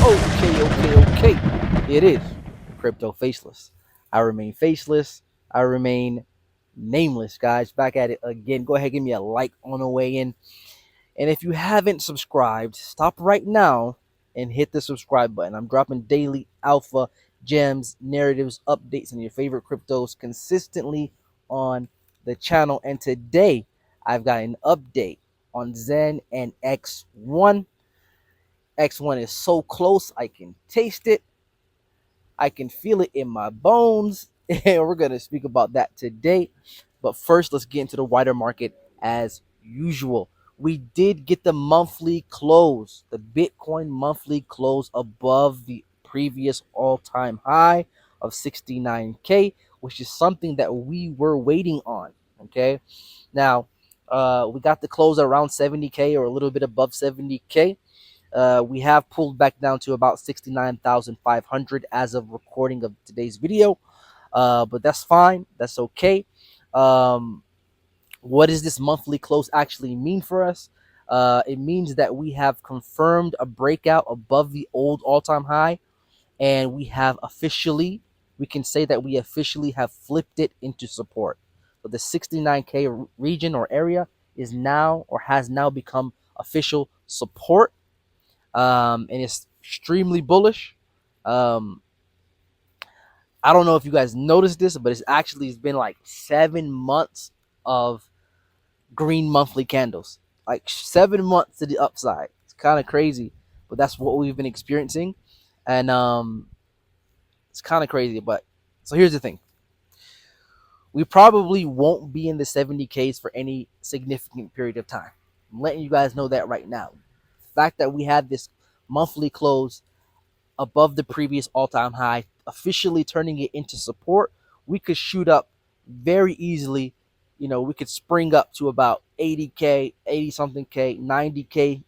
Okay. It is Crypto Faceless. I remain faceless. I remain nameless, guys. Back at it again. Go ahead, give me a like on the way in. And if you haven't subscribed, stop right now and hit the subscribe button. I'm dropping daily alpha gems, narratives, updates on your favorite cryptos consistently on the channel. And today I've got an update on XEN and X1. X1 is so close, I can taste it. I can feel it in my bones. And we're going to speak about that today. But first, let's get into the wider market as usual. We did get the monthly close, the Bitcoin monthly close above the previous all-time high of 69K, which is something that we were waiting on. Okay. Now, we got the close around 70K or a little bit above 70K. We have pulled back down to about 69,500 as of recording of today's video, but that's fine. That's okay. Um, what does this monthly close actually mean for us? It means that we have confirmed a breakout above the old all-time high, and we can say that we officially have flipped it into support. So the 69K region or area is now or has now become official support, and it's extremely bullish. Um, I don't know if you guys noticed this, but it's been like 7 months of green monthly candles, like 7 months to the upside. It's kind of crazy, but that's what we've been experiencing, and it's kind of crazy. But so here's the thing: we probably won't be in the 70Ks for any significant period of time. I'm letting you guys know that right now. The fact that we had this monthly close above the previous all-time high, officially turning it into support, we could shoot up very easily. We could spring up to about 80K, 80 something K, 90K,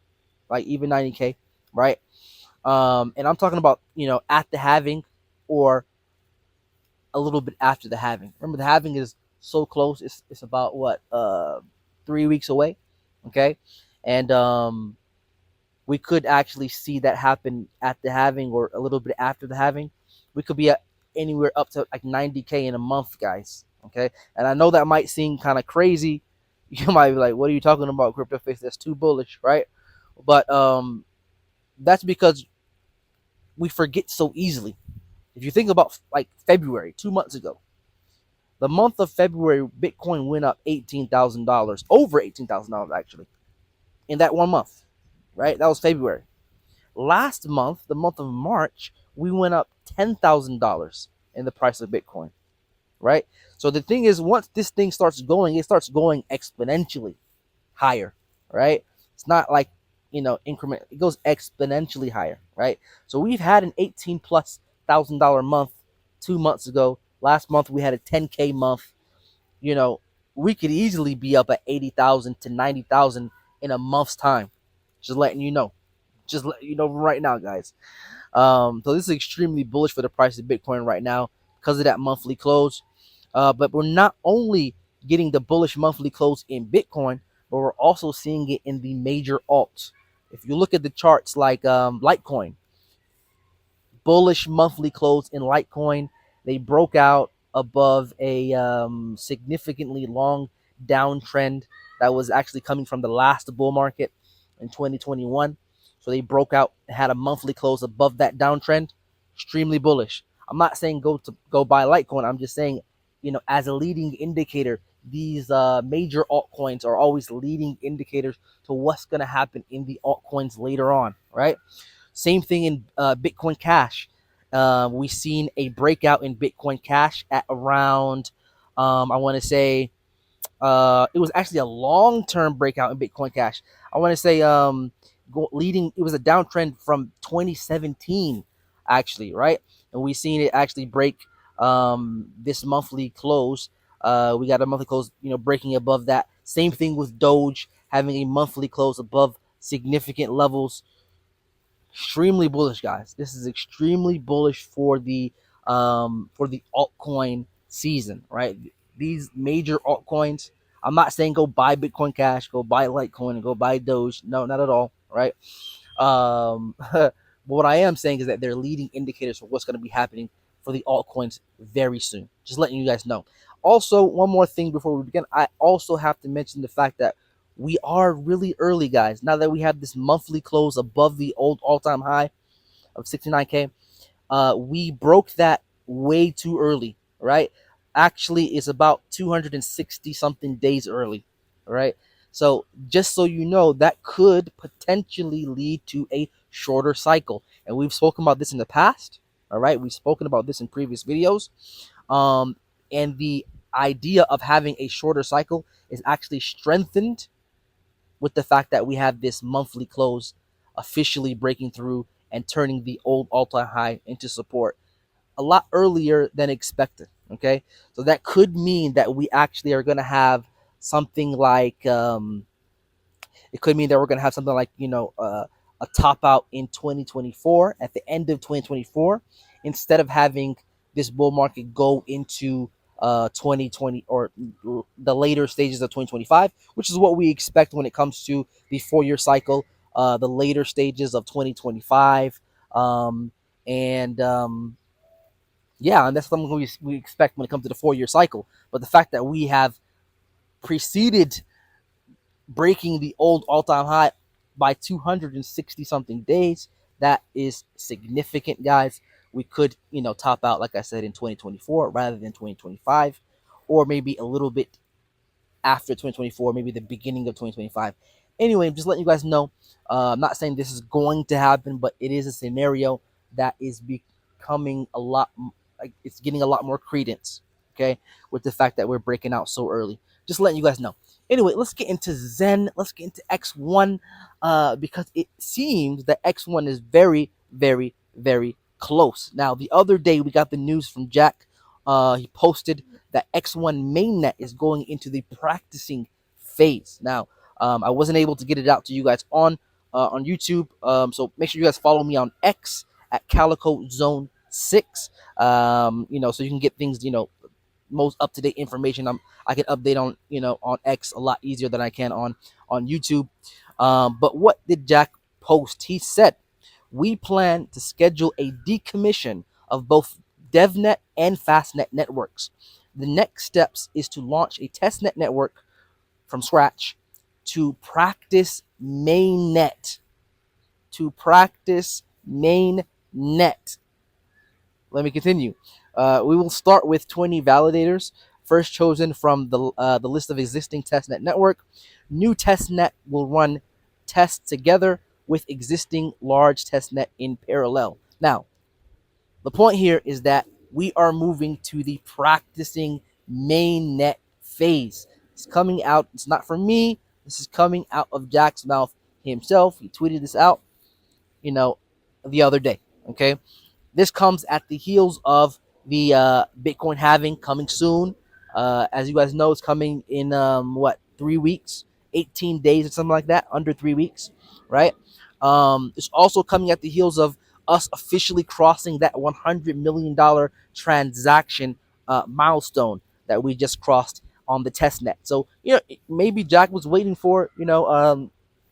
like even 90K, right? And I'm talking about, at the halving or a little bit after the halving. Remember, the halving is so close. It's about what, 3 weeks away. Okay. And we could actually see that happen at the halving or a little bit after the halving. We could be at anywhere up to like 90K in a month, guys. Okay. And I know that might seem kind of crazy. You might be like, what are you talking about, crypto face? That's too bullish, right? But that's because we forget so easily. If you think about like February, 2 months ago, the month of February, Bitcoin went up $18,000, over $18,000 actually, in that 1 month, right? That was February. Last month, the month of March, we went up $10,000 in the price of Bitcoin, right? So the thing is, once this thing starts going, it starts going exponentially higher, right? It's not like, increment, it goes exponentially higher, right? So we've had an 18 plus $1,000 month 2 months ago. Last month we had a 10K month. You know, we could easily be up at 80,000 to 90,000 in a month's time. Just letting you know. Just let you know right now, guys. So this is extremely bullish for the price of Bitcoin right now because of that monthly close. But we're not only getting the bullish monthly close in Bitcoin, but we're also seeing it in the major alts. If you look at the charts like Litecoin, bullish monthly close in Litecoin, they broke out above a significantly long downtrend that was actually coming from the last bull market in 2021. So they broke out, had a monthly close above that downtrend. Extremely bullish. I'm not saying go buy Litecoin. I'm just saying, as a leading indicator, these major altcoins are always leading indicators to what's going to happen in the altcoins later on, right? Same thing in Bitcoin Cash. We've seen a breakout in Bitcoin Cash at around, I want to say, it was actually a long-term breakout in Bitcoin Cash. I want to say leading, it was a downtrend from 2017, actually, right? And we've seen it actually break this monthly close. We got a monthly close, breaking above that. Same thing with Doge, having a monthly close above significant levels. Extremely bullish, guys. This is extremely bullish for the altcoin season, right? These major altcoins. I'm not saying go buy Bitcoin Cash, go buy Litecoin, and go buy Doge. No, not at all, right? Um, But what I am saying is that they're leading indicators for what's going to be happening for the altcoins very soon. Just letting you guys know. Also, one more thing before we begin, I also have to mention the fact that we are really early, guys. Now that we have this monthly close above the old all-time high of 69K, we broke that way too early, right? Actually, it's about 260 something days early, right? So just so you know, that could potentially lead to a shorter cycle, and we've spoken about this in the past. All right, we've spoken about this in previous videos, um, and the idea of having a shorter cycle is actually strengthened with the fact that we have this monthly close officially breaking through and turning the old all-time high into support a lot earlier than expected. Okay, so that could mean that we actually are going to have something like it could mean that we're going to have something like a top out in 2024 at the end of 2024 instead of having this bull market go into 2020 or the later stages of 2025, which is what we expect when it comes to the 4-year cycle, the later stages of 2025, and yeah, and that's something we expect when it comes to the 4-year cycle. But the fact that we have preceded breaking the old all-time high by 260 something days, that is significant, guys. We could, top out, like I said, in 2024 rather than 2025, or maybe a little bit after 2024, maybe the beginning of 2025. Anyway, I'm just letting you guys know. I'm not saying this is going to happen, but it is a scenario that is becoming a lot, like it's getting a lot more credence, okay, with the fact that we're breaking out so early. Just letting you guys know. Anyway, let's get into Zen. Let's get into X1 because it seems that X1 is very, very, very close. Now, the other day we got the news from Jack. He posted that X1 Mainnet is going into the practicing phase. Now, I wasn't able to get it out to you guys on YouTube, so make sure you guys follow me on X at Calico Zone 6. So you can get things, most up to date information. I can update on on X a lot easier than I can on YouTube. But what did Jack post? He said, "We plan to schedule a decommission of both DevNet and FastNet networks. The next steps is to launch a testnet network from scratch to practice mainnet. To practice mainnet." Let me continue. We will start with 20 validators, first chosen from the list of existing testnet network. New testnet will run tests together with existing large testnet in parallel. Now, the point here is that we are moving to the practicing mainnet phase. It's coming out. It's not from me. This is coming out of Jack's mouth himself. He tweeted this out, you know, the other day. Okay. This comes at the heels of the Bitcoin halving coming soon. As you guys know, it's coming in 3 weeks, 18 days or something like that, under 3 weeks, right? It's also coming at the heels of us officially crossing that $100 million transaction milestone that we just crossed on the test net. So maybe Jack was waiting for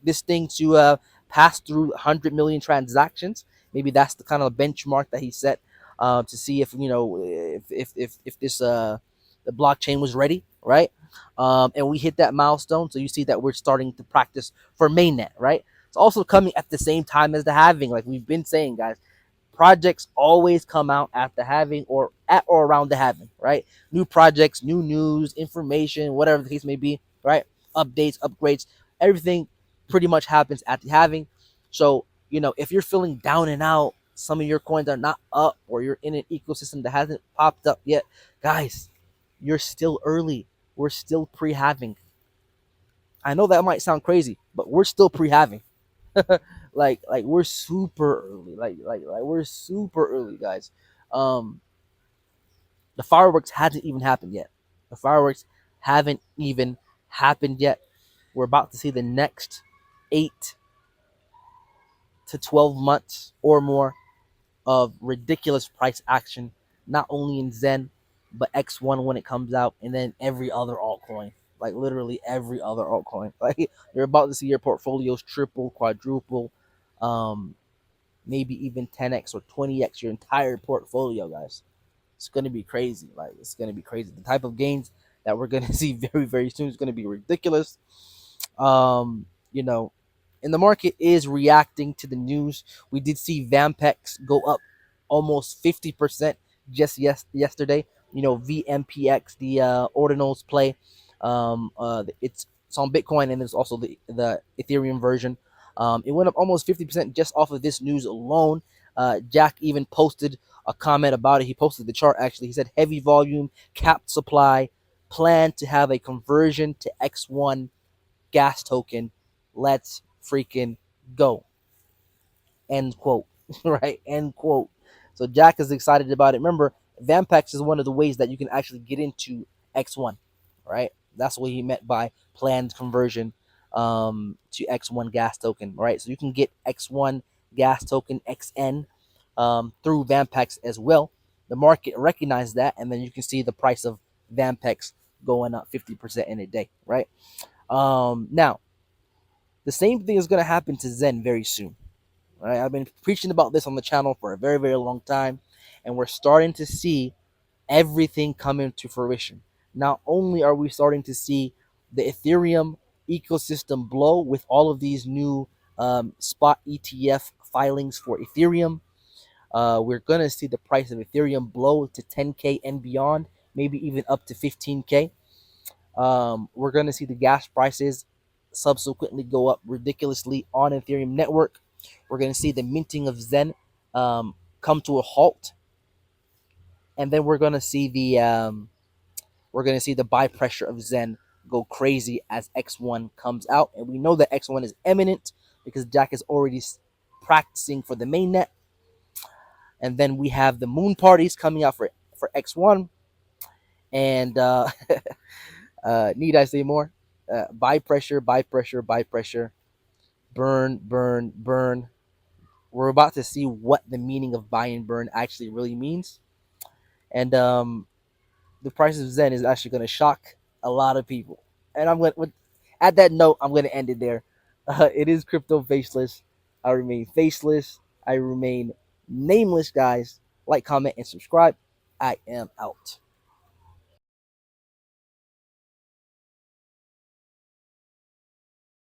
this thing to pass through 100 million transactions. Maybe that's the kind of benchmark that he set to see if if this the blockchain was ready, right? And we hit that milestone, so you see that we're starting to practice for mainnet, right? It's also coming at the same time as the halving, like we've been saying, guys. Projects always come out at the halving or at or around the halving, right? New projects, new news, information, whatever the case may be, right? Updates, upgrades, everything pretty much happens at the halving. So, if you're feeling down and out, some of your coins are not up, or you're in an ecosystem that hasn't popped up yet, guys, you're still early. We're still pre-halving. I know that might sound crazy, but we're still pre-halving. like we're super early. Like we're super early, guys. Um, the fireworks hasn't even happened yet. The fireworks haven't even happened yet. We're about to see the next 8 to 12 months or more of ridiculous price action, not only in Zen, but X1 when it comes out, and then every other altcoin. Like literally every other altcoin. Like you're about to see your portfolios triple, quadruple. Um, maybe even 10x or 20x your entire portfolio, guys. It's going to be crazy. Like, it's going to be crazy. The type of gains that we're going to see very, very soon is going to be ridiculous. You know, and the market is reacting to the news. We did see Vampex go up almost 50% just yesterday. You know, VMPX, the ordinals play. It's on Bitcoin, and there's also the Ethereum version. It went up almost 50% just off of this news alone. Jack even posted a comment about it. He posted the chart actually. He said heavy volume, capped supply, plan to have a conversion to X1 gas token. Let's freaking go. End quote. Right? End quote. So Jack is excited about it. Remember, Vampex is one of the ways that you can actually get into X1. Right? That's what he meant by planned conversion to X1 gas token. Right? So you can get X1 gas token XN through Vampex as well. The market recognized that, and then you can see the price of Vampex going up 50% in a day. Right? Now, the same thing is going to happen to Zen very soon. Right? I've been preaching about this on the channel for a very, very long time, and we're starting to see everything come into fruition. Not only are we starting to see the Ethereum ecosystem blow with all of these new spot ETF filings for Ethereum, we're going to see the price of Ethereum blow to 10K and beyond, maybe even up to 15K. We're going to see the gas prices subsequently go up ridiculously on Ethereum network. We're going to see the minting of Zen come to a halt, and then we're going to see the buy pressure of Zen go crazy as X1 comes out, and we know that X1 is imminent because Jack is already practicing for the mainnet. And then we have the moon parties coming out for X1, and need I say more? Buy pressure, buy pressure, buy pressure. Burn, burn, burn. We're about to see what the meaning of buy and burn actually really means. And the price of Zen is actually going to shock a lot of people. And at that note, I'm going to end it there. It is Crypto Faceless. I remain faceless. I remain nameless, guys. Like, comment, and subscribe. I am out.